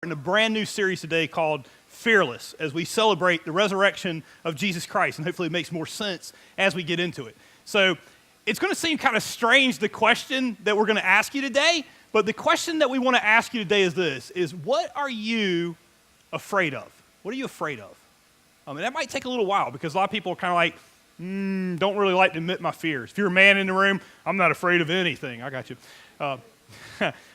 In a brand new series today called Fearless, as we celebrate the resurrection of Jesus Christ, and hopefully it makes more sense as we get into it. So it's going to seem kind of strange, the question that we're going to ask you today, but the question that we want to ask you today is this, is what are you afraid of? What are you afraid of? And that might take a little while because a lot of people are kind of like, don't really like to admit my fears. If you're a man in the room, I'm not afraid of anything. I got you.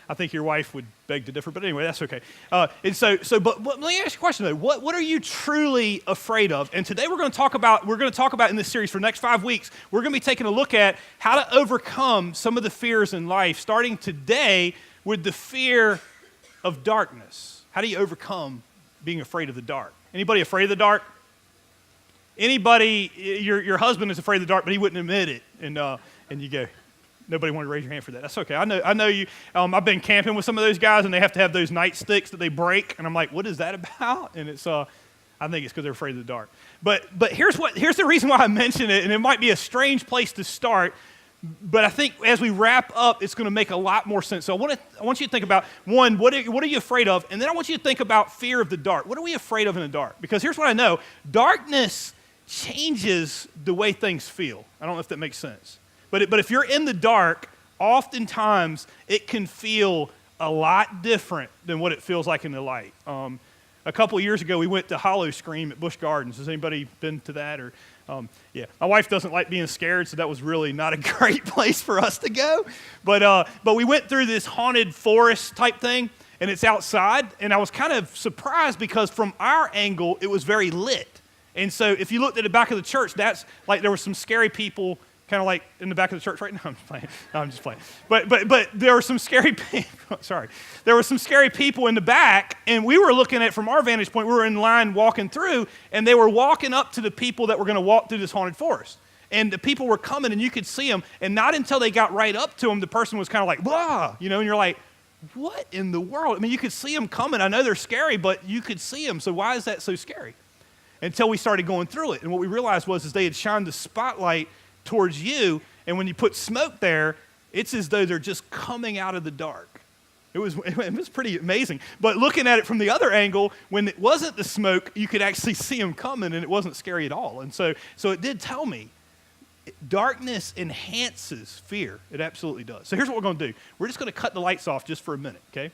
I think your wife would beg to differ, but anyway, that's okay. But let me ask you a question though. What are you truly afraid of? And today we're going to talk about in this series for the next 5 weeks, we're going to be taking a look at how to overcome some of the fears in life, starting today with the fear of darkness. How do you overcome being afraid of the dark? Anybody afraid of the dark? Anybody, your husband is afraid of the dark, but he wouldn't admit it, and you go, nobody wanted to raise your hand for that. That's okay. I know you. I've been camping with some of those guys, and they have to have those nightsticks that they break, and I'm like, what is that about? And it's, I think it's because they're afraid of the dark. But here's the reason why I mention it, and it might be a strange place to start, but I think as we wrap up, it's going to make a lot more sense. So I want you to think about, one, what are you afraid of? And then I want you to think about fear of the dark. What are we afraid of in the dark? Because here's what I know. Darkness changes the way things feel. I don't know if that makes sense. But if you're in the dark, oftentimes it can feel a lot different than what it feels like in the light. A couple of years ago, we went to Hollow Scream at Busch Gardens. Has anybody been to that? Or yeah, my wife doesn't like being scared, so that was really not a great place for us to go. But we went through this haunted forest type thing, and it's outside. And I was kind of surprised because from our angle, it was very lit. And so if you looked at the back of the church, that's like there were some scary people kind of like in the back of the church right now. I'm just playing. But there were some scary people. Sorry. There were some scary people in the back, and we were looking at, from our vantage point, we were in line walking through, and they were walking up to the people that were going to walk through this haunted forest. And the people were coming, and you could see them, and not until they got right up to them, the person was kind of like, blah, and you're like, what in the world? I mean, you could see them coming. I know they're scary, but you could see them, so why is that so scary? Until we started going through it, and what we realized was they had shined the spotlight towards you, and when you put smoke there, it's as though they're just coming out of the dark. It was pretty amazing. But looking at it from the other angle, when it wasn't the smoke, you could actually see them coming, and it wasn't scary at all. And so it did tell me, darkness enhances fear. It absolutely does. So here's what we're going to do. We're just going to cut the lights off just for a minute, okay?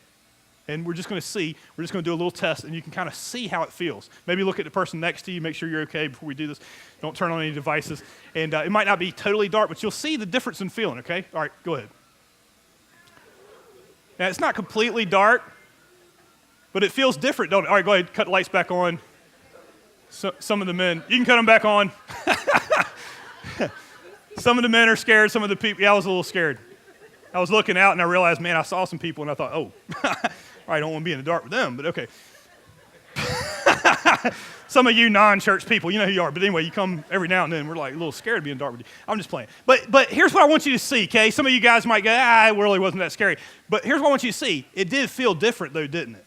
And we're just going to do a little test, and you can kind of see how it feels. Maybe look at the person next to you, make sure you're okay before we do this. Don't turn on any devices. And it might not be totally dark, but you'll see the difference in feeling, okay? All right, go ahead. Now, it's not completely dark, but it feels different, don't it? All right, go ahead, cut the lights back on. So, some of the men, you can cut them back on. Some of the men are scared, some of the people, I was a little scared. I was looking out, and I realized, man, I saw some people, and I thought, oh, I don't want to be in the dark with them, but okay. Some of you non-church people, you know who you are. But anyway, you come every now and then. We're like a little scared to be in the dark with you. I'm just playing. But here's what I want you to see, okay? Some of you guys might go, it really wasn't that scary. But here's what I want you to see. It did feel different, though, didn't it?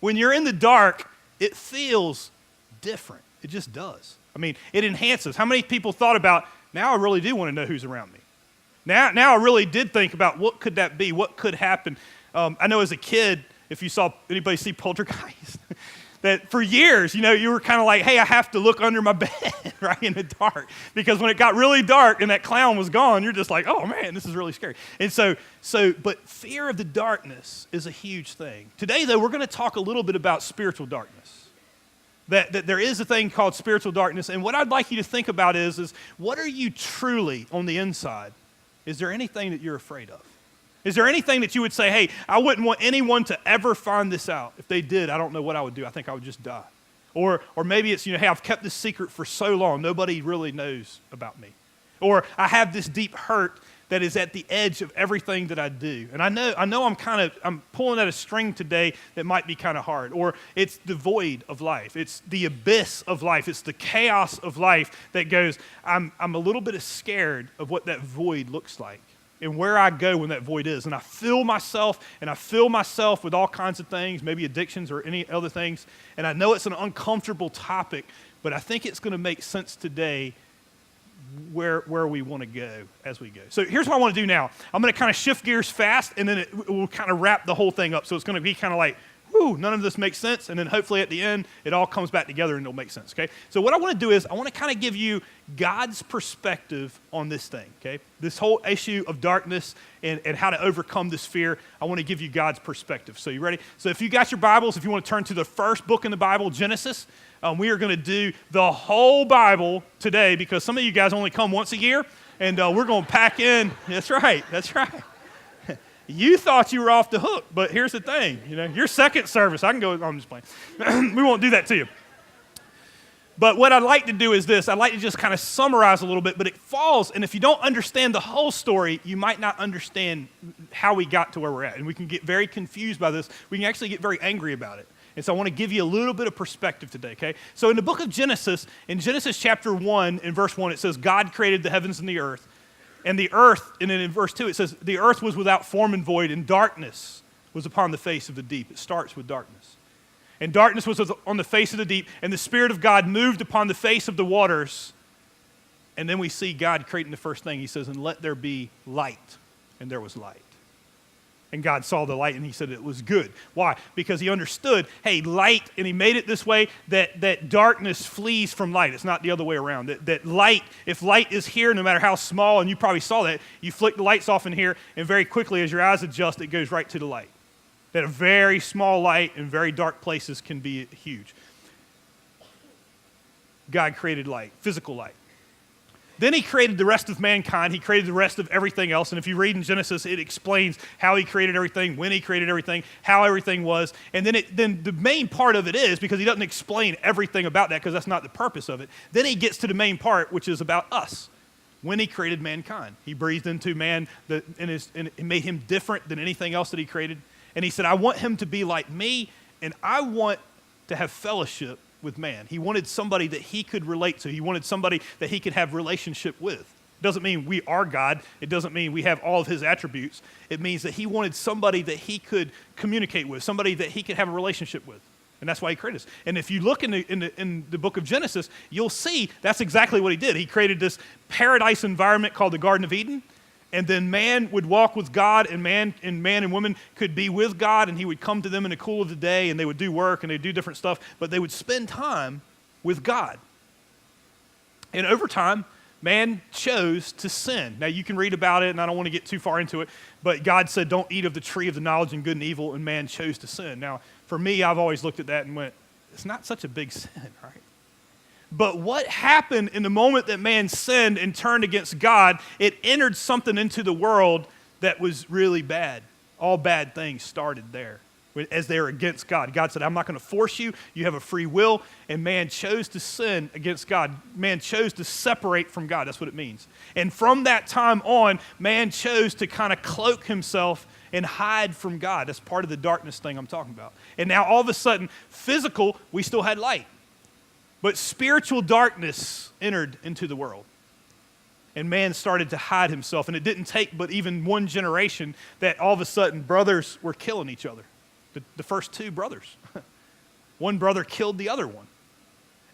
When you're in the dark, it feels different. It just does. I mean, it enhances. How many people thought about, now I really do want to know who's around me? Now I really did think about what could that be? What could happen? I know as a kid, if you saw anybody see Poltergeist, that for years, you were kind of like, hey, I have to look under my bed, right, in the dark. Because when it got really dark and that clown was gone, you're just like, oh, man, this is really scary. And but fear of the darkness is a huge thing. Today, though, we're going to talk a little bit about spiritual darkness. That there is a thing called spiritual darkness. And what I'd like you to think about is what are you truly on the inside? Is there anything that you're afraid of? Is there anything that you would say, hey, I wouldn't want anyone to ever find this out. If they did, I don't know what I would do. I think I would just die. Or maybe it's, hey, I've kept this secret for so long, nobody really knows about me. Or I have this deep hurt that is at the edge of everything that I do. And I know I'm pulling at a string today that might be kind of hard. Or it's the void of life. It's the abyss of life. It's the chaos of life that goes, I'm a little bit scared of what that void looks like and where I go when that void is. And I fill myself with all kinds of things, maybe addictions or any other things. And I know it's an uncomfortable topic, but I think it's going to make sense today where we want to go as we go. So here's what I want to do now. I'm going to kind of shift gears fast, and then it will kind of wrap the whole thing up. So it's going to be kind of like none of this makes sense, and then hopefully at the end, it all comes back together and it'll make sense, okay? So what I want to do is I want to kind of give you God's perspective on this thing, okay? This whole issue of darkness and how to overcome this fear, I want to give you God's perspective. So you ready? So if you got your Bibles, if you want to turn to the first book in the Bible, Genesis, we are going to do the whole Bible today because some of you guys only come once a year, and we're going to pack in. That's right. You thought you were off the hook, but here's the thing. Your second service, I can go, I'm just playing. We won't do that to you. But what I'd like to do is this. I'd like to just kind of summarize a little bit, but it falls, and if you don't understand the whole story, you might not understand how we got to where we're at. And we can get very confused by this. We can actually get very angry about it. And so I want to give you a little bit of perspective today, okay? So in the book of Genesis, in Genesis chapter 1, in verse 1, it says, God created the heavens and the earth. And the earth, and then in verse 2, it says, the earth was without form and void, and darkness was upon the face of the deep. It starts with darkness. And darkness was on the face of the deep, and the Spirit of God moved upon the face of the waters. And then we see God creating the first thing. He says, and let there be light. And there was light. And God saw the light, and he said it was good. Why? Because he understood, hey, light, and he made it this way, that darkness flees from light. It's not the other way around. That light, if light is here, no matter how small, and you probably saw that, you flick the lights off in here, and very quickly, as your eyes adjust, it goes right to the light. That a very small light in very dark places can be huge. God created light, physical light. Then he created the rest of mankind. He created the rest of everything else. And if you read in Genesis, it explains how he created everything, when he created everything, how everything was. And then the main part of it is, because he doesn't explain everything about that, because that's not the purpose of it, then he gets to the main part, which is about us. When he created mankind, he breathed into man and it made him different than anything else that he created. And he said, I want him to be like me, and I want to have fellowship with man. He wanted somebody that he could relate to. He wanted somebody that he could have relationship with. It doesn't mean we are God. It doesn't mean we have all of his attributes. It means that he wanted somebody that he could communicate with, somebody that he could have a relationship with. And that's why he created us. And if you look in the book of Genesis, you'll see that's exactly what he did. He created this paradise environment called the Garden of Eden. And then man would walk with God, and man and woman could be with God, and he would come to them in the cool of the day, and they would do work, and they'd do different stuff, but they would spend time with God. And over time, man chose to sin. Now, you can read about it, and I don't want to get too far into it, but God said, don't eat of the tree of the knowledge of good and evil, and man chose to sin. Now, for me, I've always looked at that and went, it's not such a big sin, right? But what happened in the moment that man sinned and turned against God, it entered something into the world that was really bad. All bad things started there as they were against God. God said, I'm not going to force you. You have a free will. And man chose to sin against God. Man chose to separate from God. That's what it means. And from that time on, man chose to kind of cloak himself and hide from God. That's part of the darkness thing I'm talking about. And now all of a sudden, physical, we still had light. But spiritual darkness entered into the world. And man started to hide himself. And it didn't take but even one generation that all of a sudden brothers were killing each other. The first two brothers. One brother killed the other one.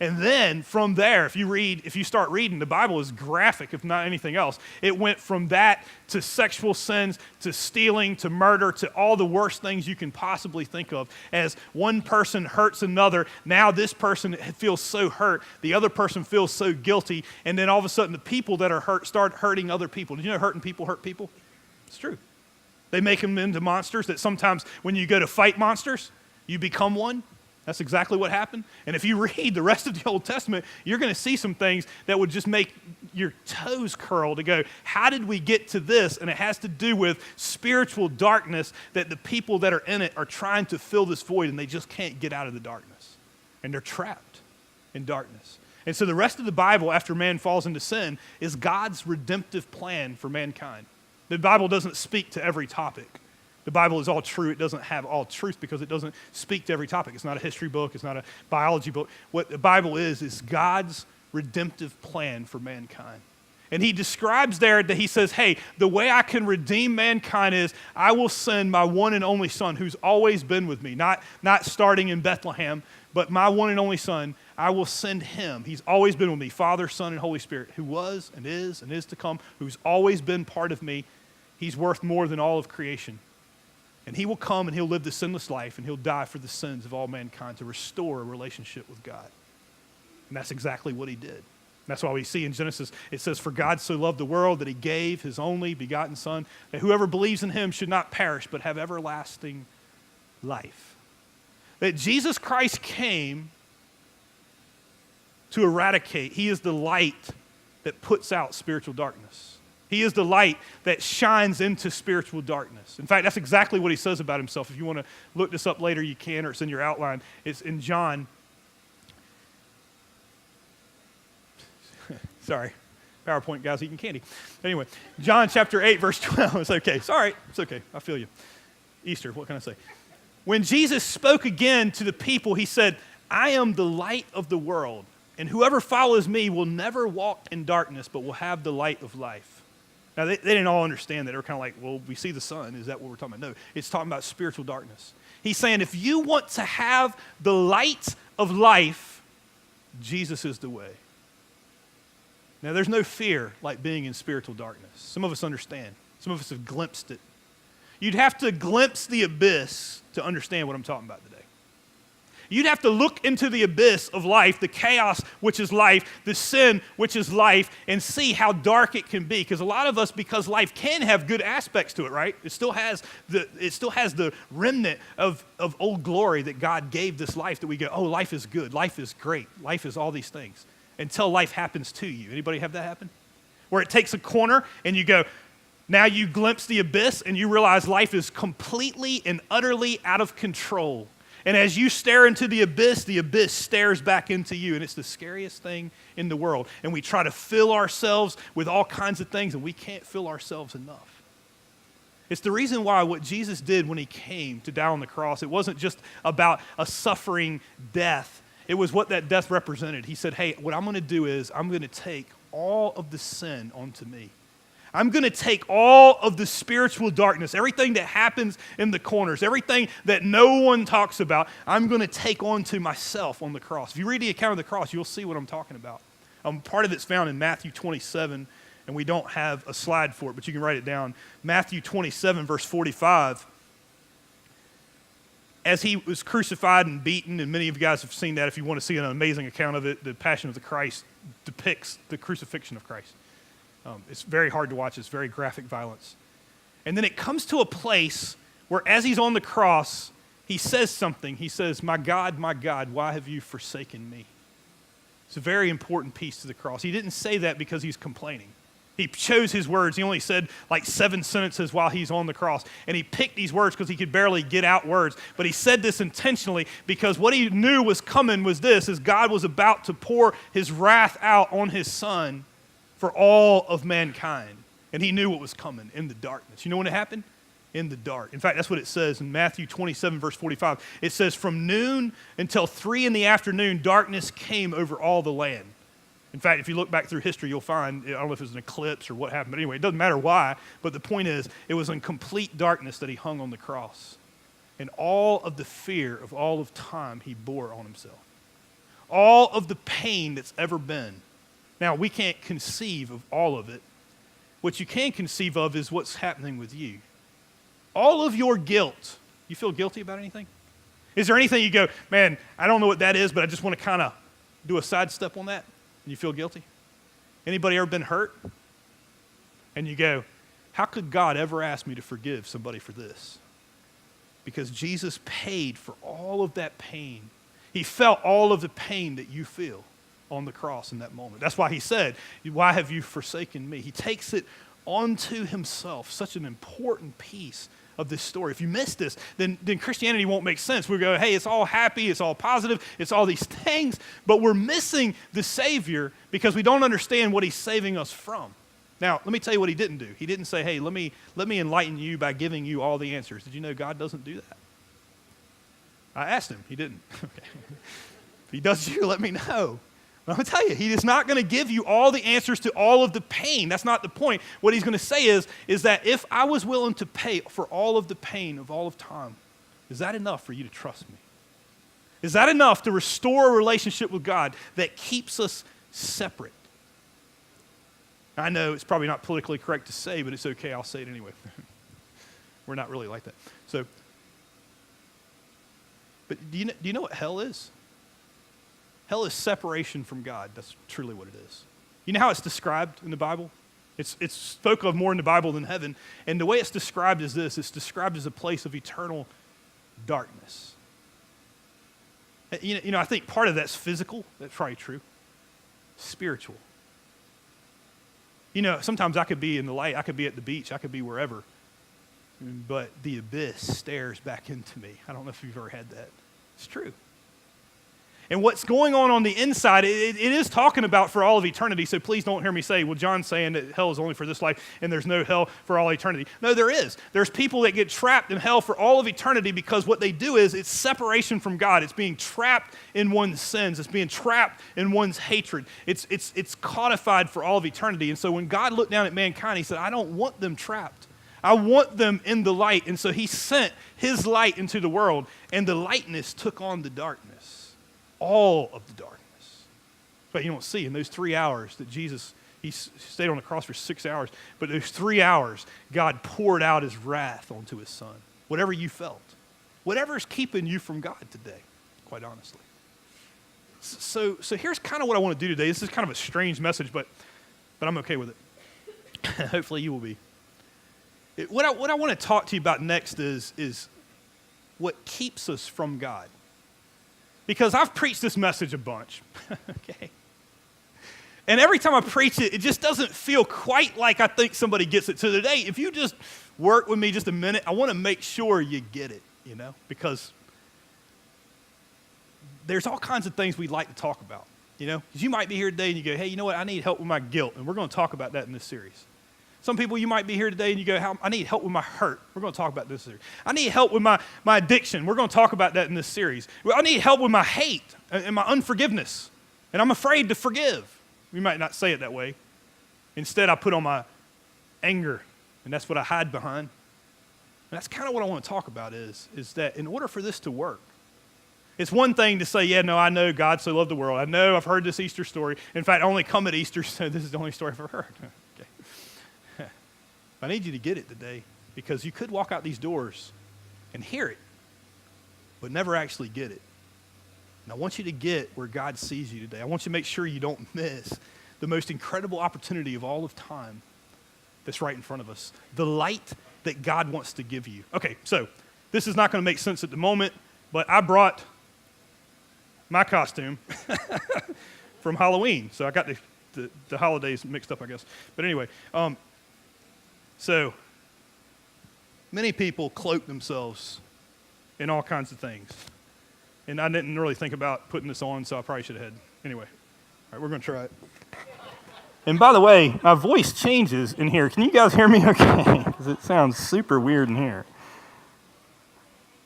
And then from there, if you start reading, the Bible is graphic, if not anything else. It went from that to sexual sins, to stealing, to murder, to all the worst things you can possibly think of. As one person hurts another, now this person feels so hurt, the other person feels so guilty, and then all of a sudden the people that are hurt start hurting other people. Did you know hurting people hurt people? It's true. They make them into monsters that sometimes when you go to fight monsters, you become one. That's exactly what happened. And if you read the rest of the Old Testament, you're going to see some things that would just make your toes curl to go, how did we get to this? And it has to do with spiritual darkness that the people that are in it are trying to fill this void, and they just can't get out of the darkness. And they're trapped in darkness. And so the rest of the Bible, after man falls into sin, is God's redemptive plan for mankind. The Bible doesn't speak to every topic. The Bible is all true. It doesn't have all truth because it doesn't speak to every topic. It's not a history book. It's not a biology book. What the Bible is God's redemptive plan for mankind. And he describes there that he says, hey, the way I can redeem mankind is I will send my one and only son who's always been with me, not starting in Bethlehem, but my one and only son, I will send him. He's always been with me, Father, Son, and Holy Spirit, who was and is to come, who's always been part of me. He's worth more than all of creation. And he will come and he'll live the sinless life and he'll die for the sins of all mankind to restore a relationship with God. And that's exactly what he did. That's why we see in Genesis, it says, "For God so loved the world that he gave his only begotten Son, that whoever believes in him should not perish but have everlasting life." That Jesus Christ came to eradicate. He is the light that puts out spiritual darkness. He is the light that shines into spiritual darkness. In fact, that's exactly what he says about himself. If you want to look this up later, you can, or it's in your outline. It's in John. Sorry, PowerPoint guys eating candy. Anyway, John chapter 8, verse 12. It's okay. Sorry, it's okay. I feel you. Easter, what can I say? When Jesus spoke again to the people, he said, "I am the light of the world, and whoever follows me will never walk in darkness, but will have the light of life." Now, they didn't all understand that. They were kind of like, well, we see the sun. Is that what we're talking about? No, it's talking about spiritual darkness. He's saying if you want to have the light of life, Jesus is the way. Now, there's no fear like being in spiritual darkness. Some of us understand. Some of us have glimpsed it. You'd have to glimpse the abyss to understand what I'm talking about today. You'd have to look into the abyss of life, the chaos which is life, the sin which is life, and see how dark it can be. Because a lot of us, because life can have good aspects to it, right? It still has the remnant of old glory that God gave this life, that we go, oh, life is good, life is great, life is all these things. Until life happens to you. Anybody have that happen? Where it takes a corner and you go, now you glimpse the abyss and you realize life is completely and utterly out of control. And as you stare into the abyss stares back into you. And it's the scariest thing in the world. And we try to fill ourselves with all kinds of things and we can't fill ourselves enough. It's the reason why what Jesus did when he came to die on the cross, it wasn't just about a suffering death. It was what that death represented. He said, hey, what I'm going to do is I'm going to take all of the sin onto me. I'm going to take all of the spiritual darkness, everything that happens in the corners, everything that no one talks about, I'm going to take onto myself on the cross. If you read the account of the cross, you'll see what I'm talking about. Part of it's found in Matthew 27, and we don't have a slide for it, but you can write it down. Matthew 27, verse 45. As he was crucified and beaten, and many of you guys have seen that. If you want to see an amazing account of it, the Passion of the Christ depicts the crucifixion of Christ. It's very hard to watch. It's very graphic violence. And then it comes to a place where as he's on the cross, he says something. He says, my God, why have you forsaken me? It's a very important piece to the cross. He didn't say that because he's complaining. He chose his words. He only said like 7 sentences while he's on the cross. And he picked these words because he could barely get out words. But he said this intentionally because what he knew was coming was this, is God was about to pour his wrath out on his son for all of mankind. And he knew what was coming in the darkness. You know when it happened? In the dark. In fact, that's what it says in Matthew 27, verse 45. It says, from noon until 3 p.m, darkness came over all the land. In fact, if you look back through history, you'll find, I don't know if it was an eclipse or what happened, but anyway, it doesn't matter why, but the point is, it was in complete darkness that he hung on the cross. And all of the fear of all of time he bore on himself. All of the pain that's ever been. Now, we can't conceive of all of it. What you can conceive of is what's happening with you. All of your guilt. You feel guilty about anything? Is there anything you go, man, I don't know what that is, but I just want to kind of do a sidestep on that? And you feel guilty? Anybody ever been hurt? And you go, how could God ever ask me to forgive somebody for this? Because Jesus paid for all of that pain. He felt all of the pain that you feel on the cross in that moment. That's why he said, why have you forsaken me? He takes it onto himself, such an important piece of this story. If you miss this, then Christianity won't make sense. We go, hey, it's all happy, it's all positive, it's all these things, but we're missing the Savior because we don't understand what he's saving us from. Now, let me tell you what he didn't do. He didn't say, hey, let me enlighten you by giving you all the answers. Did you know God doesn't do that? I asked him. He didn't. Okay. If he does you, let me know. But I'm going to tell you, he is not going to give you all the answers to all of the pain. That's not the point. What he's going to say is that if I was willing to pay for all of the pain of all of time, is that enough for you to trust me? Is that enough to restore a relationship with God that keeps us separate? I know it's probably not politically correct to say, but it's okay. I'll say it anyway. We're not really like that. So, but do you know what hell is? Hell is separation from God. That's truly what it is. You know how it's described in the Bible? It's spoken of more in the Bible than heaven. And the way it's described is this. It's described as a place of eternal darkness. You know, I think part of that's physical. That's probably true. Spiritual. You know, sometimes I could be in the light. I could be at the beach. I could be wherever. But the abyss stares back into me. I don't know if you've ever had that. It's true. And what's going on the inside, it is talking about for all of eternity, so please don't hear me say, well, John's saying that hell is only for this life and there's no hell for all eternity. No, there is. There's people that get trapped in hell for all of eternity because what they do is it's separation from God. It's being trapped in one's sins. It's being trapped in one's hatred. It's codified for all of eternity. And so when God looked down at mankind, he said, I don't want them trapped. I want them in the light. And so he sent his light into the world, and the lightness took on the darkness. All of the darkness. But you don't see in those 3 hours that Jesus, he stayed on the cross for 6 hours, but those 3 hours, God poured out his wrath onto his son. Whatever you felt. Whatever is keeping you from God today, quite honestly. So here's kind of what I want to do today. This is kind of a strange message, but I'm okay with it. Hopefully you will be. What I want to talk to you about next is what keeps us from God. Because I've preached this message a bunch, okay? And every time I preach it, it just doesn't feel quite like I think somebody gets it. So today, if you just work with me just a minute, I want to make sure you get it, you know? Because there's all kinds of things we'd like to talk about, you know? Because you might be here today and you go, hey, you know what? I need help with my guilt. And we're going to talk about that in this series. Some people, you might be here today and you go, I need help with my hurt. We're going to talk about this series. I need help with my addiction. We're going to talk about that in this series. I need help with my hate and my unforgiveness. And I'm afraid to forgive. We might not say it that way. Instead, I put on my anger, and that's what I hide behind. And that's kind of what I want to talk about is that in order for this to work, it's one thing to say, yeah, no, I know God so loved the world. I know I've heard this Easter story. In fact, I only come at Easter, so this is the only story I've ever heard. Okay. I need you to get it today because you could walk out these doors and hear it, but never actually get it. And I want you to get where God sees you today. I want you to make sure you don't miss the most incredible opportunity of all of time that's right in front of us, the light that God wants to give you. Okay, so this is not going to make sense at the moment, but I brought my costume from Halloween. So I got the holidays mixed up, I guess. But anyway, so many people cloak themselves in all kinds of things. And I didn't really think about putting this on, so I probably should have had. Anyway, all right, we're going to try it. And by the way, my voice changes in here. Can you guys hear me okay? Because it sounds super weird in here.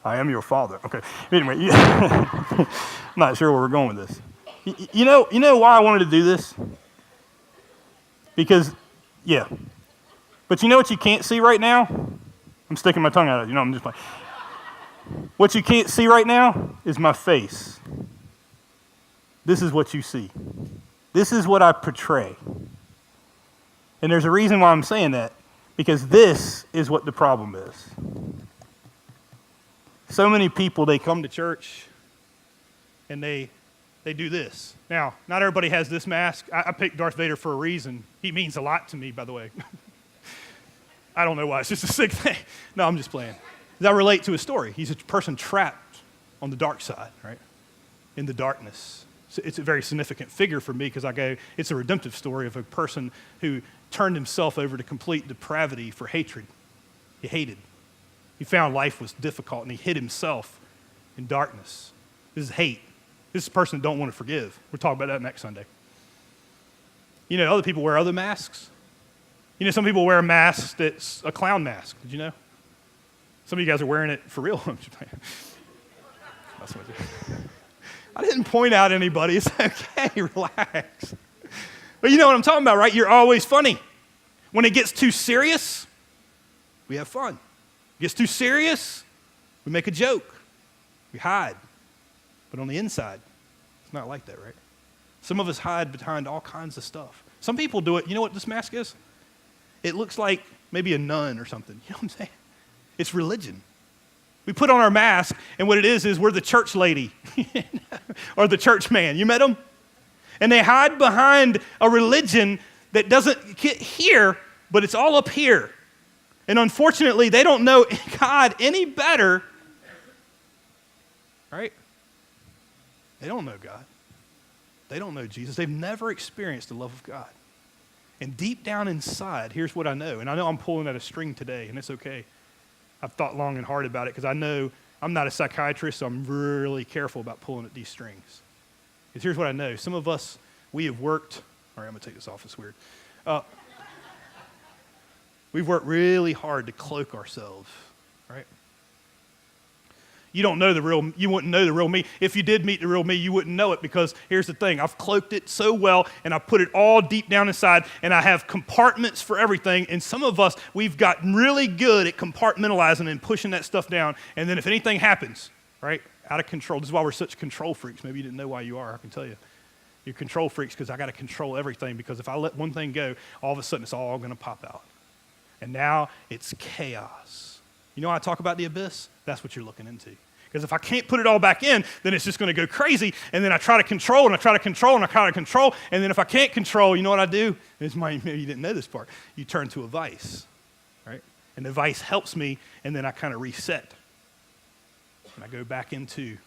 I am your father. Okay. Anyway, I'm not sure where we're going with this. You know why I wanted to do this? Because, yeah. But you know what you can't see right now? I'm sticking my tongue out at you. No, I'm just playing. What you can't see right now is my face. This is what you see. This is what I portray. And there's a reason why I'm saying that, because this is what the problem is. So many people, they come to church and they do this. Now, not everybody has this mask. I picked Darth Vader for a reason. He means a lot to me, by the way. I don't know why. It's just a sick thing. No, I'm just playing. I relate to his story. He's a person trapped on the dark side, right? In the darkness. So it's a very significant figure for me because I go, it's a redemptive story of a person who turned himself over to complete depravity for hatred. He hated. He found life was difficult and he hid himself in darkness. This is hate. This is a person that don't want to forgive. We'll talk about that next Sunday. You know, other people wear other masks. You know, some people wear a mask that's a clown mask. Did you know? Some of you guys are wearing it for real. I didn't point out anybody. It's okay. Relax. But you know what I'm talking about, right? You're always funny. When it gets too serious, we have fun. It gets too serious, we make a joke. We hide. But on the inside, it's not like that, right? Some of us hide behind all kinds of stuff. Some people do it. You know what this mask is? It looks like maybe a nun or something. You know what I'm saying? It's religion. We put on our mask, and what it is we're the church lady or the church man. You met them? And they hide behind a religion that doesn't get here, but it's all up here. And unfortunately, they don't know God any better, right? They don't know God. They don't know Jesus. They've never experienced the love of God. And deep down inside, here's what I know. And I know I'm pulling at a string today, and it's okay. I've thought long and hard about it because I know I'm not a psychiatrist, so I'm really careful about pulling at these strings. Because here's what I know. Some of us, we have worked, all right, I'm going to take this off, it's weird. We've worked really hard to cloak ourselves, right? You wouldn't know the real me. If you did meet the real me, you wouldn't know it because here's the thing. I've cloaked it so well and I put it all deep down inside and I have compartments for everything. And some of us, we've gotten really good at compartmentalizing and pushing that stuff down. And then if anything happens, right, out of control. This is why we're such control freaks. Maybe you didn't know why you are. I can tell you. You're control freaks because I got to control everything because if I let one thing go, all of a sudden it's all going to pop out. And now it's chaos. You know how I talk about the abyss? That's what you're looking into. Because if I can't put it all back in, then it's just going to go crazy. And then I try to control, and I try to control, and I try to control. And then if I can't control, you know what I do? Maybe you didn't know this part. You turn to a vice, right? And the vice helps me, and then I kind of reset. And I go back into,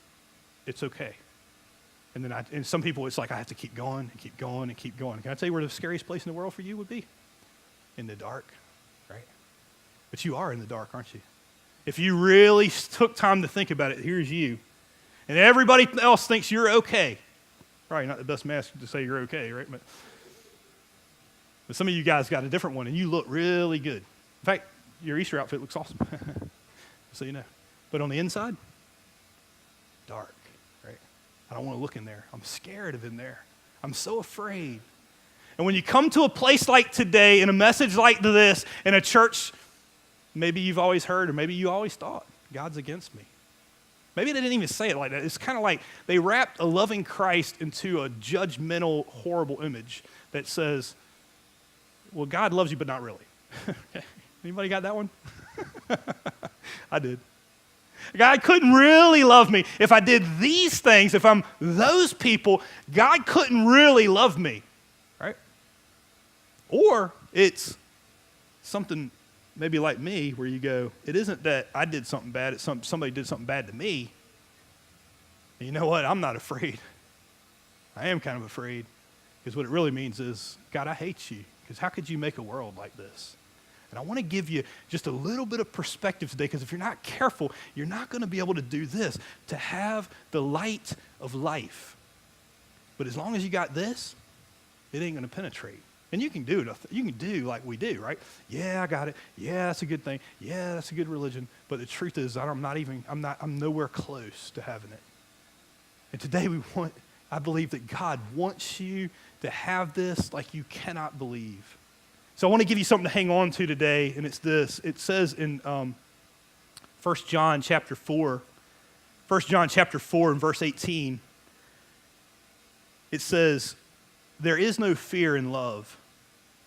it's okay. And then and some people, it's like I have to keep going and keep going and keep going. Can I tell you where the scariest place in the world for you would be? In the dark, right? But you are in the dark, aren't you? If you really took time to think about it, here's you. And everybody else thinks you're okay. Probably not the best mask to say you're okay, right? But some of you guys got a different one, and you look really good. In fact, your Easter outfit looks awesome, so you know. But on the inside, dark, right? I don't want to look in there. I'm scared of in there. I'm so afraid. And when you come to a place like today, in a message like this, in a church maybe you've always heard, or maybe you always thought, God's against me. Maybe they didn't even say it like that. It's kind of like they wrapped a loving Christ into a judgmental, horrible image that says, well, God loves you, but not really. Anybody got that one? I did. God couldn't really love me. If I did these things, if I'm those people, God couldn't really love me, right? Or it's something maybe like me, where you go, it isn't that I did something bad, it's somebody did something bad to me. And you know what? I'm not afraid. I am kind of afraid, because what it really means is, God, I hate you, because how could you make a world like this? And I want to give you just a little bit of perspective today, because if you're not careful, you're not going to be able to do this, to have the light of life. But as long as you got this, it ain't going to penetrate. And you can do it. You can do like we do, right? Yeah, I got it. Yeah, that's a good thing. Yeah, that's a good religion. But the truth is, I'm nowhere close to having it. And today I believe that God wants you to have this like you cannot believe. So I want to give you something to hang on to today, and it's this. It says in 1 John chapter 4 and verse 18, it says, there is no fear in love,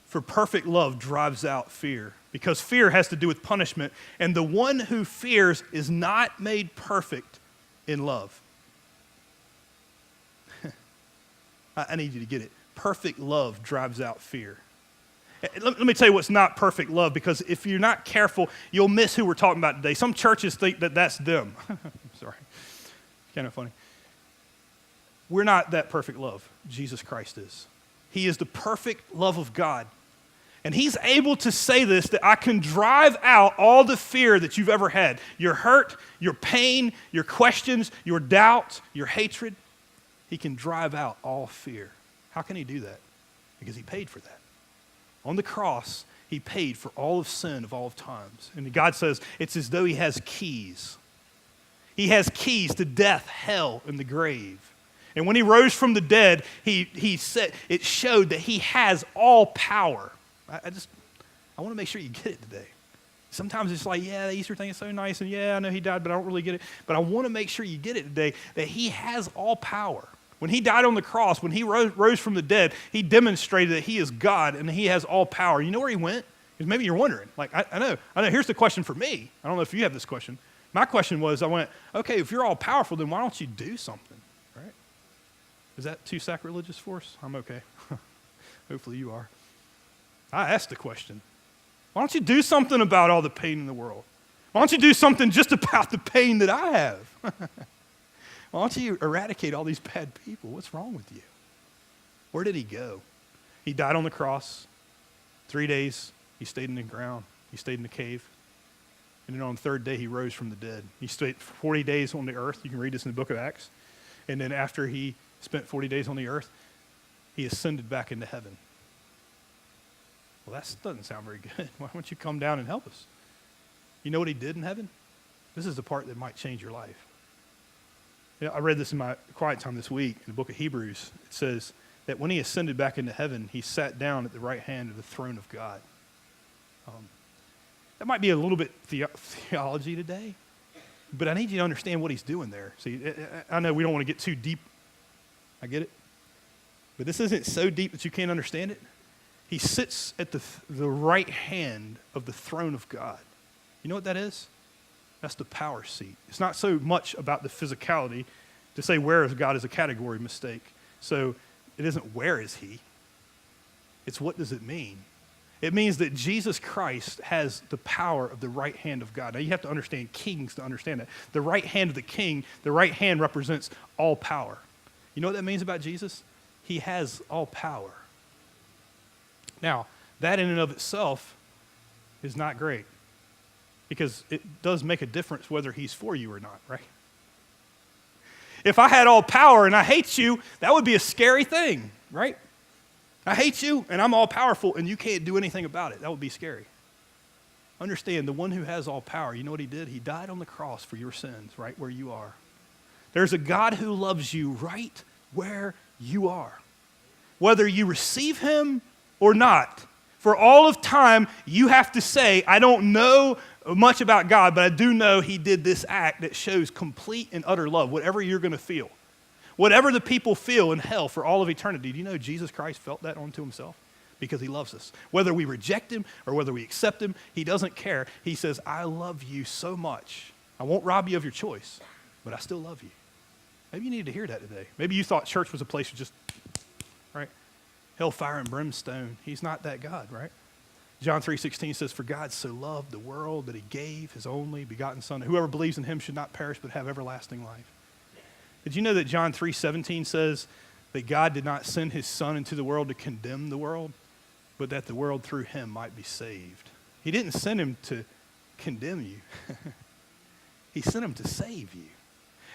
for perfect love drives out fear, because fear has to do with punishment, and the one who fears is not made perfect in love. I need you to get it. Perfect love drives out fear. Let me tell you what's not perfect love, because if you're not careful, you'll miss who we're talking about today. Some churches think that that's them. Sorry. Kind of funny. We're not that perfect love. Jesus Christ is. He is the perfect love of God. And he's able to say this, that I can drive out all the fear that you've ever had. Your hurt, your pain, your questions, your doubt, your hatred. He can drive out all fear. How can he do that? Because he paid for that. On the cross, he paid for all of sin of all of times. And God says it's as though he has keys. He has keys to death, hell, and the grave. And when he rose from the dead, he said it showed that he has all power. I want to make sure you get it today. Sometimes it's like, yeah, the Easter thing is so nice, and yeah, I know he died, but I don't really get it. But I want to make sure you get it today, that he has all power. When he died on the cross, when he rose from the dead, he demonstrated that he is God and he has all power. You know where he went? Because maybe you're wondering, like, I know, here's the question for me. I don't know if you have this question. My question was, I went, okay, if you're all powerful, then why don't you do something, right? Is that too sacrilegious for us? I'm okay. Hopefully you are. I asked the question, why don't you do something about all the pain in the world? Why don't you do something just about the pain that I have? Why don't you eradicate all these bad people? What's wrong with you? Where did he go? He died on the cross. 3 days, he stayed in the ground. He stayed in the cave. And then on the third day, he rose from the dead. He stayed 40 days on the earth. You can read this in the book of Acts. And then after he spent 40 days on the earth, he ascended back into heaven. Well, that doesn't sound very good. Why don't you come down and help us? You know what he did in heaven? This is the part that might change your life. You know, I read this in my quiet time this week in the book of Hebrews. It says that when he ascended back into heaven, he sat down at the right hand of the throne of God. That might be a little bit theology today, but I need you to understand what he's doing there. See, I know we don't want to get too deep. I get it. But this isn't so deep that you can't understand it. He sits at the right hand of the throne of God. You know what that is? That's the power seat. It's not so much about the physicality. To say where is God is a category mistake. So it isn't where is he. It's what does it mean? It means that Jesus Christ has the power of the right hand of God. Now you have to understand kings to understand that. The right hand of the king, the right hand represents all power. You know what that means about Jesus? He has all power. Now, that in and of itself is not great because it does make a difference whether he's for you or not, right? If I had all power and I hate you, that would be a scary thing, right? I hate you and I'm all powerful and you can't do anything about it. That would be scary. Understand, the one who has all power, you know what he did? He died on the cross for your sins, right where you are. There's a God who loves you right where you are. Whether you receive him or not, for all of time, you have to say, I don't know much about God, but I do know he did this act that shows complete and utter love, whatever you're going to feel. Whatever the people feel in hell for all of eternity, do you know Jesus Christ felt that onto himself? Because he loves us. Whether we reject him or whether we accept him, he doesn't care. He says, I love you so much. I won't rob you of your choice, but I still love you. Maybe you needed to hear that today. Maybe you thought church was a place of just, right? Hellfire and brimstone. He's not that God, right? John 3:16 says, for God so loved the world that he gave his only begotten son. Whoever believes in him should not perish but have everlasting life. Did you know that John 3:17 says that God did not send his son into the world to condemn the world, but that the world through him might be saved? He didn't send him to condemn you. He sent him to save you.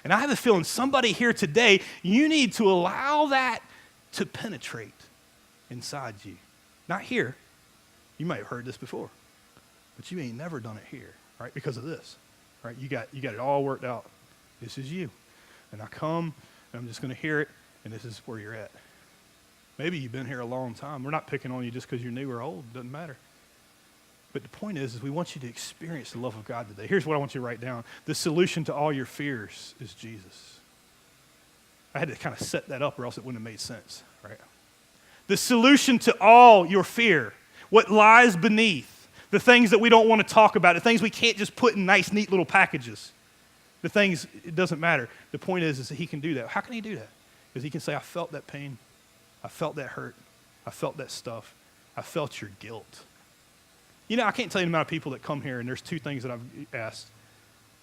And I have a feeling somebody here today, you need to allow that to penetrate inside you. Not here. You might have heard this before, but you ain't never done it here, right? Because of this, right? You got it all worked out. This is you. And I come, and I'm just going to hear it, and this is where you're at. Maybe you've been here a long time. We're not picking on you just because you're new or old. It doesn't matter. But the point is we want you to experience the love of God today. Here's what I want you to write down. The solution to all your fears is Jesus. I had to kind of set that up or else it wouldn't have made sense, right? The solution to all your fear, what lies beneath, the things that we don't want to talk about, the things we can't just put in nice, neat little packages, the things, it doesn't matter. The point is that he can do that. How can he do that? Because he can say, I felt that pain. I felt that hurt. I felt that stuff. I felt your guilt. You know, I can't tell you the amount of people that come here, and there's two things that I've asked.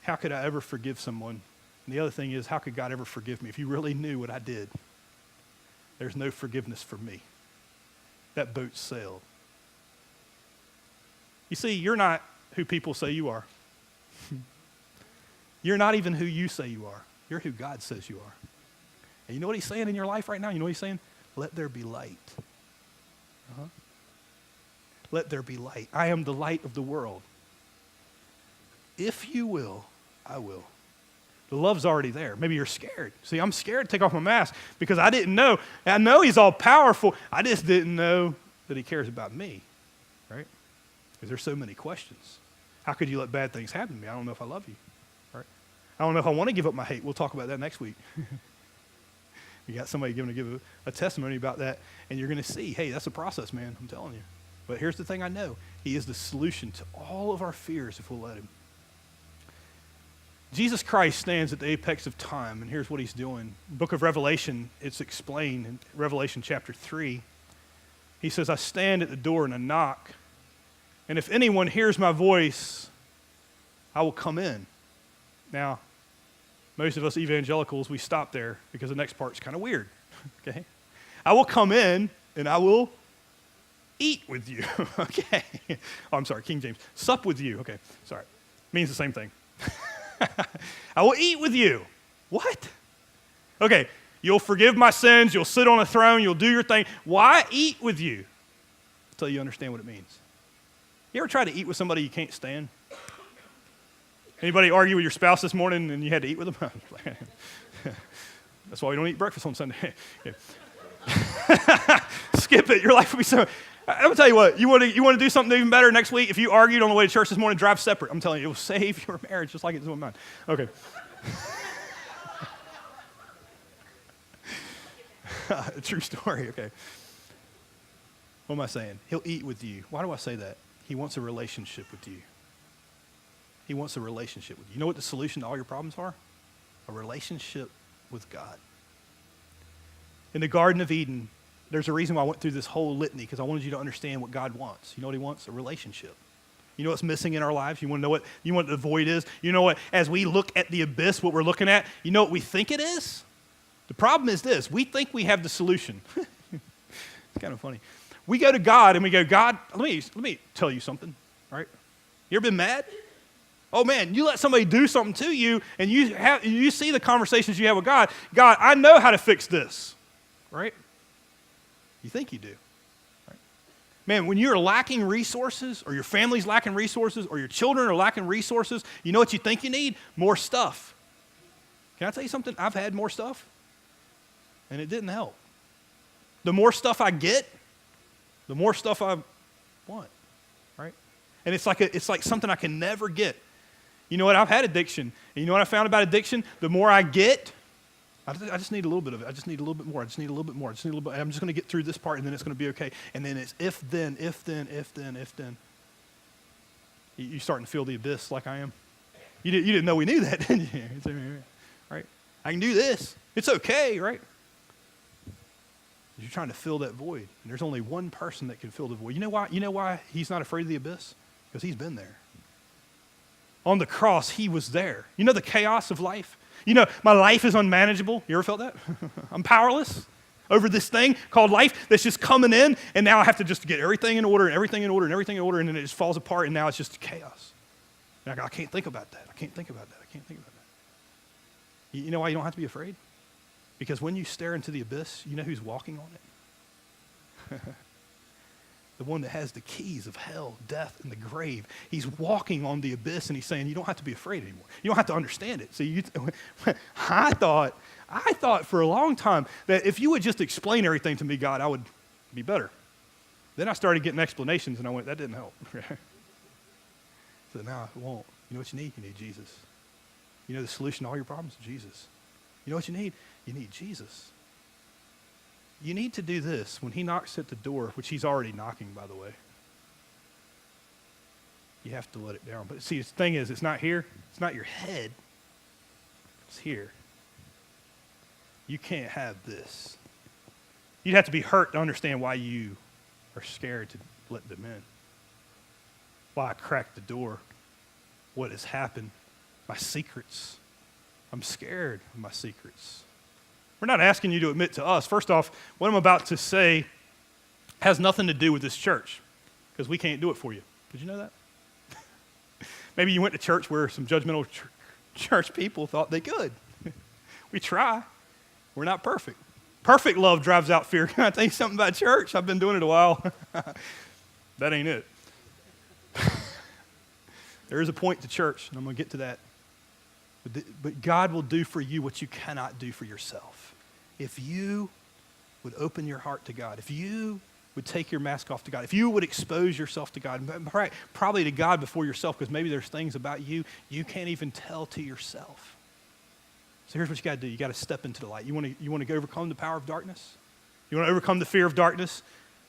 How could I ever forgive someone? And the other thing is, how could God ever forgive me? If you really knew what I did, there's no forgiveness for me. That boat sailed. You see, you're not who people say you are. You're not even who you say you are. You're who God says you are. And you know what he's saying in your life right now? You know what he's saying? Let there be light. Let there be light. I am the light of the world. If you will, I will. The love's already there. Maybe you're scared. See, I'm scared to take off my mask because I didn't know. I know he's all powerful. I just didn't know that he cares about me, right? Because there's so many questions. How could you let bad things happen to me? I don't know if I love you, right? I don't know if I want to give up my hate. We'll talk about that next week. You got somebody going to give a testimony about that, and you're going to see, hey, that's a process, man. I'm telling you. But here's the thing I know. He is the solution to all of our fears if we'll let him. Jesus Christ stands at the apex of time, and here's what he's doing. The book of Revelation, it's explained in Revelation chapter 3. He says, I stand at the door and I knock, and if anyone hears my voice, I will come in. Now, most of us evangelicals, we stop there because the next part's kind of weird, okay? I will come in and I will eat with you, okay? Oh, I'm sorry, King James. Sup with you, okay, sorry. Means the same thing. I will eat with you. What? Okay, you'll forgive my sins, you'll sit on a throne, you'll do your thing. Why eat with you? Until you understand what it means. You ever try to eat with somebody you can't stand? Anybody argue with your spouse this morning and you had to eat with them? That's why we don't eat breakfast on Sunday. Skip it. Your life will be so... I'm going to tell you what, you want to do something even better next week? If you argued on the way to church this morning, drive separate. I'm telling you, it will save your marriage just like it's doing mine. Okay. True story, okay. What am I saying? He'll eat with you. Why do I say that? He wants a relationship with you. He wants a relationship with you. You know what the solution to all your problems are? A relationship with God. In the Garden of Eden, there's a reason why I went through this whole litany, because I wanted you to understand what God wants. You know what he wants? A relationship. You know what's missing in our lives? You want to know what the void is? You know what, as we look at the abyss, what we're looking at, you know what we think it is? The problem is this. We think we have the solution. It's kind of funny. We go to God and we go, God, let me tell you something, right? You ever been mad? Oh man, you let somebody do something to you and you see the conversations you have with God. God, I know how to fix this, right? You think you do. Right? Man, when you're lacking resources or your family's lacking resources or your children are lacking resources, you know what you think you need? More stuff. Can I tell you something? I've had more stuff and it didn't help. The more stuff I get, the more stuff I want, right? And it's like something I can never get. You know what? I've had addiction. And you know what I found about addiction? The more I get, I just need a little bit of it. I just need a little bit more. I just need a little bit more. I just need a little bit. I'm just going to get through this part, and then it's going to be okay. And then it's if then. You starting to feel the abyss like I am? You didn't know we knew that, didn't you? Right? I can do this. It's okay, right? You're trying to fill that void, and there's only one person that can fill the void. You know why? You know why he's not afraid of the abyss? Because he's been there. On the cross, he was there. You know the chaos of life? You know, my life is unmanageable. You ever felt that? I'm powerless over this thing called life that's just coming in, and now I have to just get everything in order, and everything in order, and everything in order, and then it just falls apart, and now it's just chaos. And I can't think about that. I can't think about that. You know why you don't have to be afraid? Because when you stare into the abyss, you know who's walking on it? The one that has the keys of hell, death, and the grave. He's walking on the abyss, and he's saying, you don't have to be afraid anymore. You don't have to understand it. See, I thought for a long time that if you would just explain everything to me, God, I would be better. Then I started getting explanations, and I went, that didn't help. So now it won't. You know what you need? You need Jesus. You know the solution to all your problems? Jesus. You know what you need? You need Jesus. You need to do this when he knocks at the door, which he's already knocking, by the way. You have to let it down. But see, the thing is, it's not here. It's not your head. It's here. You can't have this. You'd have to be hurt to understand why you are scared to let them in. Why I cracked the door. What has happened. My secrets. I'm scared of my secrets. We're not asking you to admit to us. First off, what I'm about to say has nothing to do with this church because we can't do it for you. Did you know that? Maybe you went to church where some judgmental church people thought they could. We try. We're not perfect. Perfect love drives out fear. Can I tell you something about church? I've been doing it a while. That ain't it. There is a point to church, and I'm going to get to that. But God will do for you what you cannot do for yourself. If you would open your heart to God, if you would take your mask off to God, if you would expose yourself to God, probably to God before yourself, because maybe there's things about you can't even tell to yourself. So here's what you got to do. You got to step into the light. You want to overcome the power of darkness? You want to overcome the fear of darkness?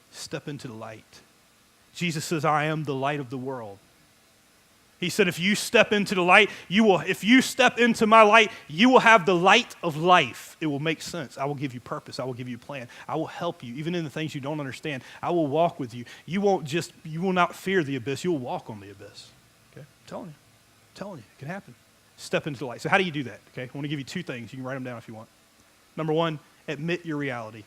Step into the light. Jesus says, I am the light of the world. He said, if you step into the light, if you step into my light, you will have the light of life. It will make sense. I will give you purpose. I will give you a plan. I will help you, even in the things you don't understand. I will walk with you. You will not fear the abyss. You will walk on the abyss. Okay? I'm telling you, it can happen. Step into the light. So how do you do that? Okay? I want to give you two things. You can write them down if you want. Number one, admit your reality.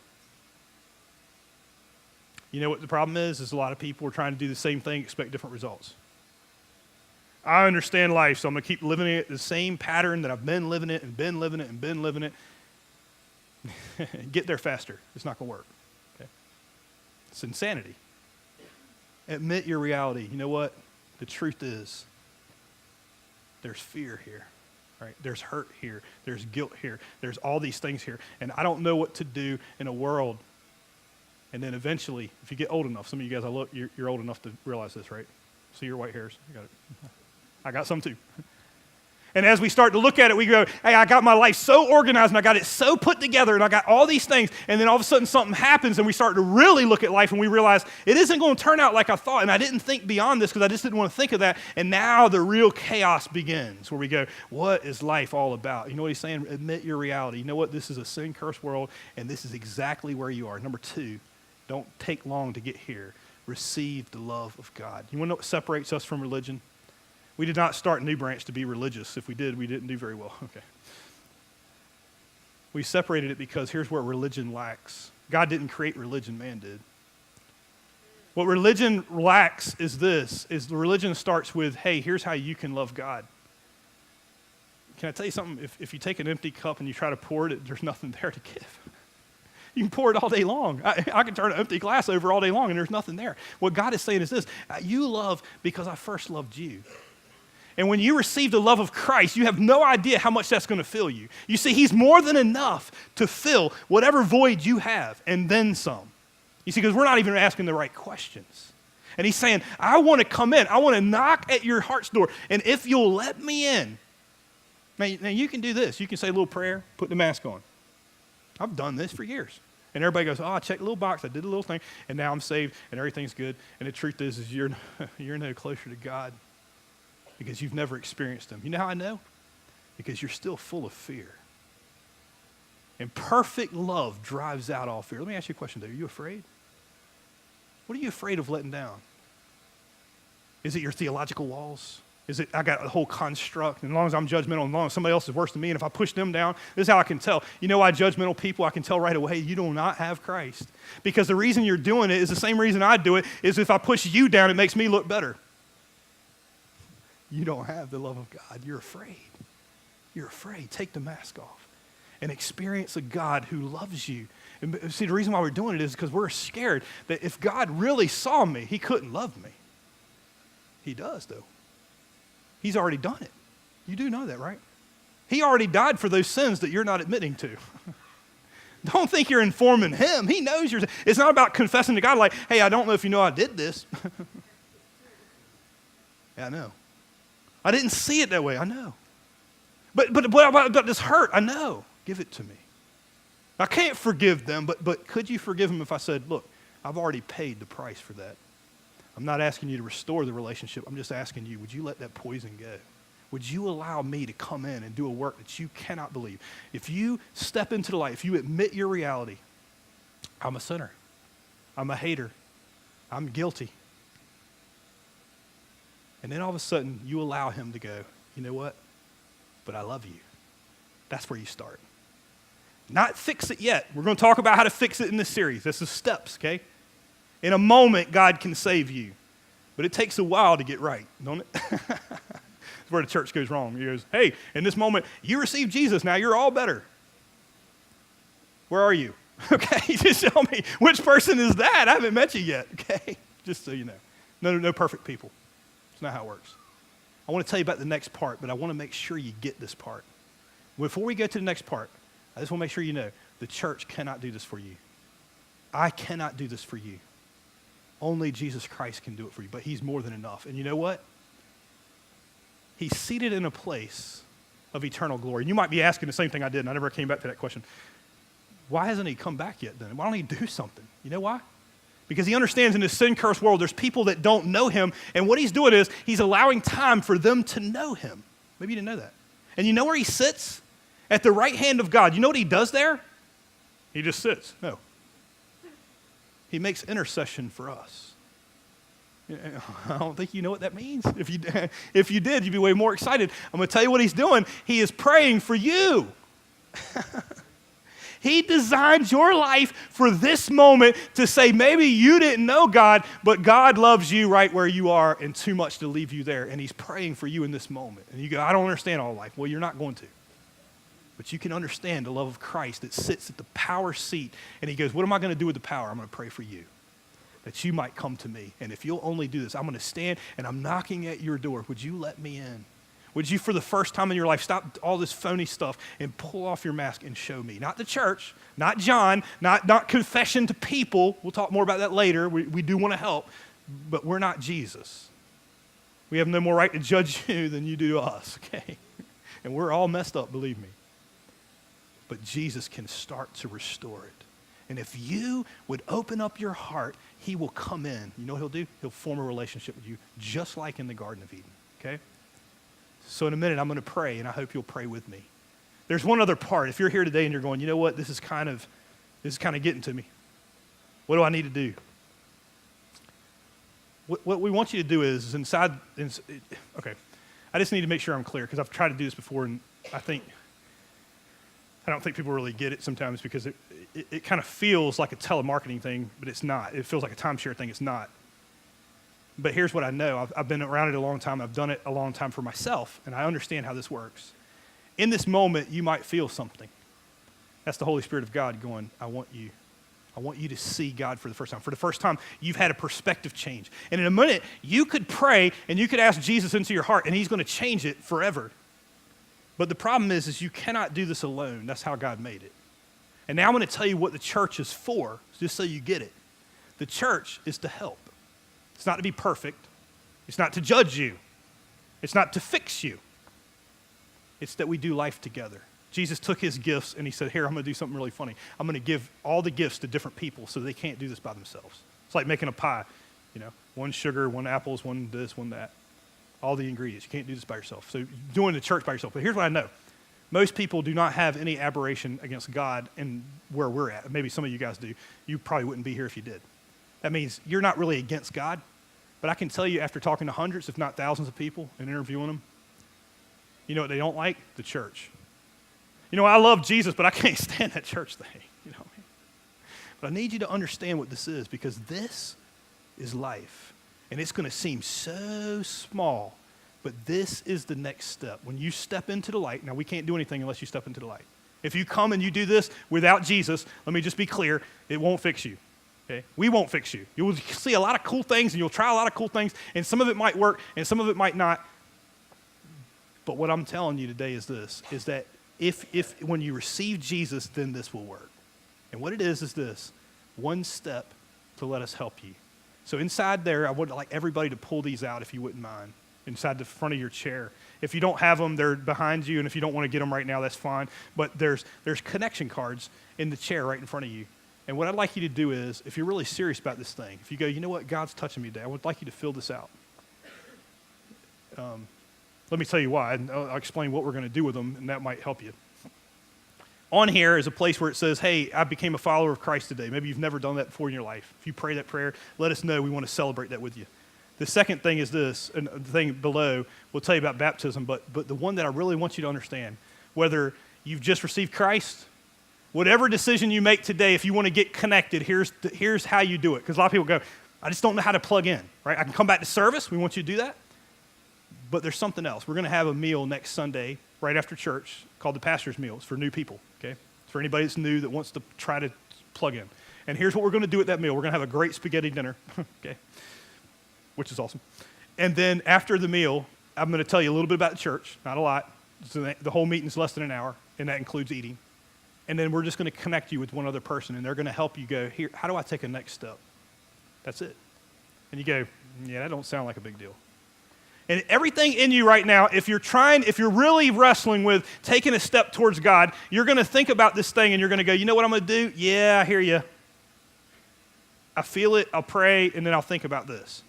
You know what the problem is a lot of people are trying to do the same thing, expect different results. I understand life, so I'm going to keep living it the same pattern that I've been living it and been living it and been living it. Get there faster. It's not going to work. Okay? It's insanity. Admit your reality. You know what? The truth is, there's fear here. Right? There's hurt here. There's guilt here. There's all these things here. And I don't know what to do in a world. And then eventually, if you get old enough, some of you guys, you're old enough to realize this, right? See your white hairs? You got it. I got some too. And as we start to look at it, we go, hey, I got my life so organized and I got it so put together and I got all these things. And then all of a sudden something happens and we start to really look at life and we realize it isn't going to turn out like I thought. And I didn't think beyond this because I just didn't want to think of that. And now the real chaos begins where we go, what is life all about? You know what he's saying? Admit your reality. You know what? This is a sin-cursed world and this is exactly where you are. Number two, don't take long to get here. Receive the love of God. You want to know what separates us from religion? We did not start New Branch to be religious. If we did, we didn't do very well. Okay. We separated it because here's where religion lacks. God didn't create religion, man did. What religion lacks is the religion starts with, hey, here's how you can love God. Can I tell you something? If you take an empty cup and you try to pour it, there's nothing there to give. You can pour it all day long. I can turn an empty glass over all day long and there's nothing there. What God is saying is this, you love because I first loved you. And when you receive the love of Christ, you have no idea how much that's going to fill you. You see, he's more than enough to fill whatever void you have and then some. You see, because we're not even asking the right questions. And he's saying, I want to come in. I want to knock at your heart's door. And if you'll let me in, now you can do this. You can say a little prayer, put the mask on. I've done this for years. And everybody goes, I checked the little box, I did the little thing, and now I'm saved, and everything's good. And the truth is you're no closer to God because you've never experienced him. You know how I know? Because you're still full of fear. And perfect love drives out all fear. Let me ask you a question, though. Are you afraid? What are you afraid of letting down? Is it your theological walls? Is it I got a whole construct, and as long as I'm judgmental, as long as somebody else is worse than me, and if I push them down, this is how I can tell. You know why judgmental people, I can tell right away, you do not have Christ. Because the reason you're doing it is the same reason I do it, is if I push you down, it makes me look better. You don't have the love of God. You're afraid. You're afraid. Take the mask off and experience a God who loves you. And see, the reason why we're doing it is because we're scared that if God really saw me, he couldn't love me. He does, though. He's already done it. You do know that, right? He already died for those sins that you're not admitting to. Don't think you're informing him. He knows your. It's not about confessing to God like, hey, I don't know if you know I did this. Yeah, I know. I didn't see it that way. I know. But what about this hurt? I know. Give it to me. I can't forgive them, but could you forgive them if I said, look, I've already paid the price for that. I'm not asking you to restore the relationship. I'm just asking you, would you let that poison go? Would you allow me to come in and do a work that you cannot believe? If you step into the light, if you admit your reality, I'm a sinner. I'm a hater. I'm guilty. And then all of a sudden, you allow him to go, you know what? But I love you. That's where you start. Not fix it yet. We're going to talk about how to fix it in this series. This is steps, okay? In a moment, God can save you. But it takes a while to get right, don't it? That's where the church goes wrong. He goes, hey, in this moment, you received Jesus. Now you're all better. Where are you? Okay, just tell me, which person is that? I haven't met you yet, okay? Just so you know. No perfect people. It's not how it works. I want to tell you about the next part, but I want to make sure you get this part. Before we get to the next part, I just want to make sure you know, the church cannot do this for you. I cannot do this for you. Only Jesus Christ can do it for you, but he's more than enough. And you know what? He's seated in a place of eternal glory. And you might be asking the same thing I did, and I never came back to that question. Why hasn't he come back yet then? Why don't he do something? You know why? Because he understands in this sin-cursed world, there's people that don't know him, and what he's doing is he's allowing time for them to know him. Maybe you didn't know that. And you know where he sits? At the right hand of God. You know what he does there? He just sits. No. He makes intercession for us. I don't think you know what that means. If you did, you'd be way more excited. I'm going to tell you what he's doing. He is praying for you. He designed your life for this moment to say, maybe you didn't know God, but God loves you right where you are and too much to leave you there. And he's praying for you in this moment. And you go, I don't understand all life. Well, you're not going to. But you can understand the love of Christ that sits at the power seat. And he goes, what am I going to do with the power? I'm going to pray for you, that you might come to me. And if you'll only do this, I'm going to stand and I'm knocking at your door. Would you let me in? Would you, for the first time in your life, stop all this phony stuff and pull off your mask and show me? Not the church, not John, not confession to people. We'll talk more about that later. We do want to help, but we're not Jesus. We have no more right to judge you than you do us, okay? And we're all messed up, believe me. But Jesus can start to restore it. And if you would open up your heart, he will come in. You know what he'll do? He'll form a relationship with you, just like in the Garden of Eden, okay? So in a minute, I'm going to pray, and I hope you'll pray with me. There's one other part. If you're here today and you're going, you know what, this is kind of getting to me. What do I need to do? What we want you to do is okay, I just need to make sure I'm clear, because I've tried to do this before, and I don't think people really get it sometimes, because it kind of feels like a telemarketing thing, but it's not. It feels like a timeshare thing. It's not. But here's what I know. I've been around it a long time. I've done it a long time for myself, and I understand how this works. In this moment, you might feel something. That's the Holy Spirit of God going, I want you to see God for the first time. For the first time, you've had a perspective change. And in a minute, you could pray, and you could ask Jesus into your heart, and he's going to change it forever. But the problem is you cannot do this alone. That's how God made it. And now I'm going to tell you what the church is for, just so you get it. The church is to help. It's not to be perfect. It's not to judge you. It's not to fix you. It's that we do life together. Jesus took his gifts and he said, here, I'm going to do something really funny. I'm going to give all the gifts to different people so they can't do this by themselves. It's like making a pie, one sugar, one apples, one this, one that. All the ingredients. You can't do this by yourself. So doing the church by yourself. But here's what I know. Most people do not have any aberration against God and where we're at. Maybe some of you guys do. You probably wouldn't be here if you did. That means you're not really against God. But I can tell you, after talking to hundreds, if not thousands of people and interviewing them, you know what they don't like? The church. I love Jesus, but I can't stand that church thing. But I need you to understand what this is, because this is life. And it's going to seem so small, but this is the next step. When you step into the light, now we can't do anything unless you step into the light. If you come and you do this without Jesus, let me just be clear, it won't fix you. Okay? We won't fix you. You will see a lot of cool things, and you'll try a lot of cool things, and some of it might work, and some of it might not. But what I'm telling you today is this, is that if when you receive Jesus, then this will work. And what it is this, one step to let us help you. So inside there, I would like everybody to pull these out, if you wouldn't mind, inside the front of your chair. If you don't have them, they're behind you, and if you don't want to get them right now, that's fine. But there's connection cards in the chair right in front of you. And what I'd like you to do is, if you're really serious about this thing, if you go, you know what, God's touching me today, I would like you to fill this out. Let me tell you why. I'll explain what we're going to do with them, and that might help you. On here is a place where it says, hey, I became a follower of Christ today. Maybe you've never done that before in your life. If you pray that prayer, let us know. We want to celebrate that with you. The second thing is this, and the thing below, we'll tell you about baptism, but the one that I really want you to understand, whether you've just received Christ, whatever decision you make today, if you want to get connected, here's how you do it. Because a lot of people go, I just don't know how to plug in, right? I can come back to service. We want you to do that. But there's something else. We're going to have a meal next Sunday right after church called the Pastor's Meal. It's for new people, okay? It's for anybody that's new that wants to try to plug in. And here's what we're going to do at that meal. We're going to have a great spaghetti dinner, okay, which is awesome. And then after the meal, I'm going to tell you a little bit about the church, not a lot. So the whole meeting is less than an hour, and that includes eating. And then we're just going to connect you with one other person, and they're going to help you go, here, how do I take a next step? That's it. And you go, yeah, that don't sound like a big deal. And everything in you right now, if you're really wrestling with taking a step towards God, you're going to think about this thing and you're going to go, you know what I'm going to do? Yeah, I hear you. I feel it, I'll pray, and then I'll think about this.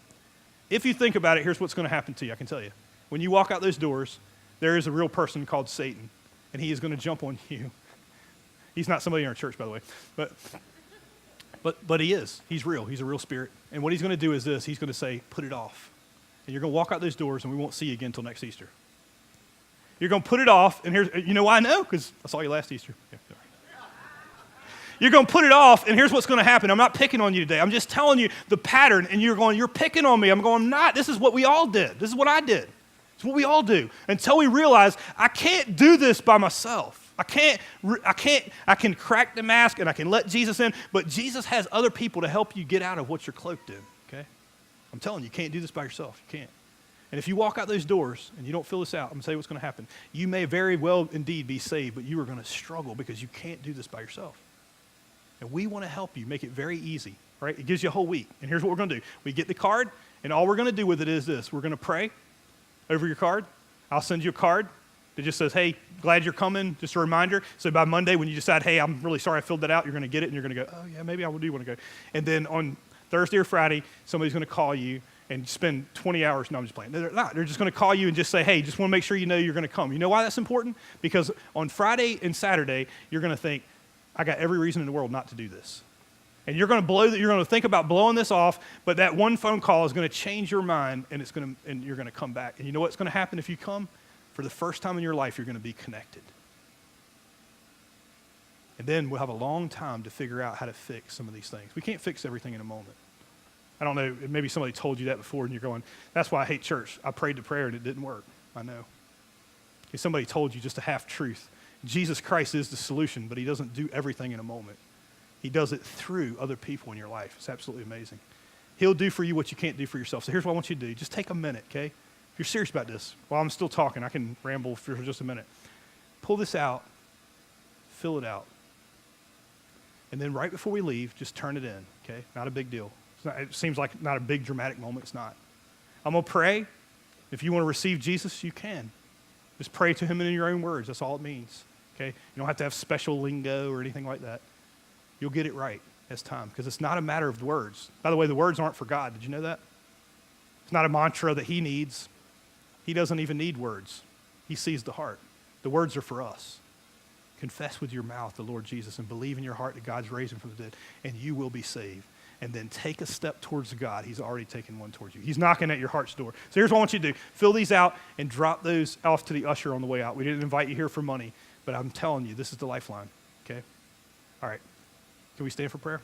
If you think about it, here's what's going to happen to you, I can tell you. When you walk out those doors, there is a real person called Satan, and he is going to jump on you. He's not somebody in our church, by the way, but he is. He's real. He's a real spirit. And what he's going to do is this. He's going to say, put it off. And you're going to walk out those doors, and we won't see you again until next Easter. You're going to put it off, and here's, you know why I know? Because I saw you last Easter. Yeah, sorry. You're going to put it off, and here's what's going to happen. I'm not picking on you today. I'm just telling you the pattern, and you're picking on me. I'm going, I'm not. This is what we all did. This is what I did. It's what we all do. Until we realize I can't do this by myself. I can crack the mask, and I can let Jesus in, but Jesus has other people to help you get out of what you're cloaked in, okay? I'm telling you, you can't do this by yourself. You can't. And if you walk out those doors and you don't fill this out, I'm going to tell you what's going to happen. You may very well indeed be saved, but you are going to struggle because you can't do this by yourself. And we want to help you make it very easy, right? It gives you a whole week. And here's what we're going to do. We get the card, and all we're going to do with it is this. We're going to pray over your card. I'll send you a card that just says, hey, glad you're coming, just a reminder. So by Monday, when you decide, hey, I'm really sorry I filled that out, you're going to get it, and you're going to go, oh, yeah, maybe I do want to go. And then on Thursday or Friday, somebody's going to call you and spend 20 hours. No, I'm just playing. They're not. They're just going to call you and just say, hey, just want to make sure you know you're going to come. You know why that's important? Because on Friday and Saturday, you're going to think, I got every reason in the world not to do this. And you're going to think about blowing this off, but that one phone call is going to change your mind, and you're going to come back. And you know what's going to happen if you come? For the first time in your life, you're going to be connected. And then we'll have a long time to figure out how to fix some of these things. We can't fix everything in a moment. I don't know, maybe somebody told you that before, and you're going, that's why I hate church. I prayed the prayer, and it didn't work. I know. If somebody told you just a half-truth. Jesus Christ is the solution, but he doesn't do everything in a moment. He does it through other people in your life. It's absolutely amazing. He'll do for you what you can't do for yourself. So here's what I want you to do. Just take a minute, okay? If you're serious about this, while I'm still talking, I can ramble for just a minute. Pull this out, fill it out. And then right before we leave, just turn it in, okay? Not a big deal. It seems like not a big dramatic moment. It's not. I'm going to pray. If you want to receive Jesus, you can. Just pray to him in your own words. That's all it means, okay? You don't have to have special lingo or anything like that. You'll get it right as time, because it's not a matter of the words. By the way, the words aren't for God. Did you know that? It's not a mantra that he needs. He doesn't even need words. He sees the heart. The words are for us. Confess with your mouth the Lord Jesus and believe in your heart that God's raised him from the dead, and you will be saved. And then take a step towards God. He's already taken one towards you. He's knocking at your heart's door. So here's what I want you to do. Fill these out and drop those off to the usher on the way out. We didn't invite you here for money, but I'm telling you, this is the lifeline, okay? All right. Can we stand for prayer?